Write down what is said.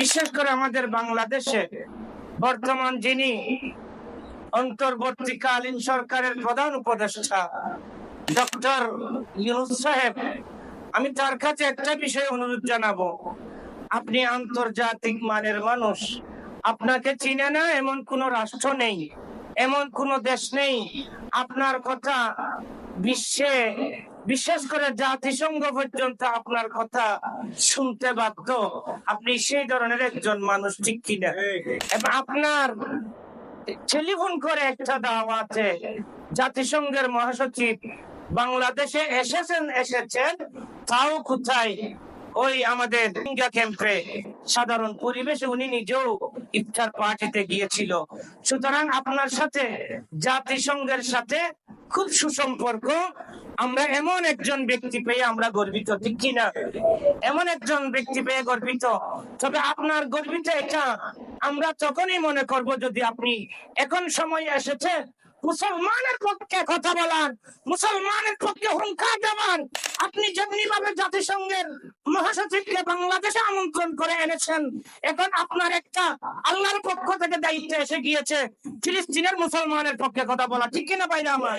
বিশেষ করে আমাদের বাংলাদেশে বর্তমান যিনি অন্তর্বর্তীকালীন সরকারের প্রধান উপদেষ্টা ডক্টর ইউনূস সাহেব, আমি তার কাছে একটা বিষয় অনুরোধ জানাবো। আপনি আন্তর্জাতিক মানের মানুষ, আপনাকে চিনে না এমন কোন রাষ্ট্র নেই, এমন কোন দেশ নেই আপনার কথা বিশ্বে, বিশেষ করে জাতিসংঘ পর্যন্ত আপনার কথা শুনতে বাধ্য। আপনি সেই ধরনের একজন মানুষ, ঠিক কিনা? এবং আপনার টেলিফোন করে একটা দাওয়াতে জাতিসংঘের মহাসচিব বাংলাদেশে এসেছেন, তাও কোথায়? ওই আমাদের রোহিঙ্গা ক্যাম্পে সাধারণ পরিবেশে উনি নিজেও ইফতার পার্টিতে গিয়েছিল। সুতরাং আপনার সাথে জাতিসংঘের সাথে খুব সুসম্পর্ক। আমরা এমন একজন ব্যক্তি পেয়ে আমরা গর্বিত, ঠিক কিনা? এমন একজন ব্যক্তি পেয়ে গর্বিত। তবে আপনার গর্বিত এটা আমরা তখনই মনে করব যদি আপনি এখন সময় এসেছে মুসলমানের পক্ষে কথা বলার, মুসলমানের পক্ষে হুঙ্কার দেওয়ার। আপনি যেমনি ভাবে জাতিসংঘের মহাসচিবকে বাংলাদেশে আমন্ত্রণ করে এনেছেন, এখন আপনার একটা আল্লাহর পক্ষ থেকে দায়িত্ব এসে গিয়েছে ফিলিস্তিনের মুসলমানের পক্ষে কথা বলা, ঠিক কিনা ভাইরা আমার?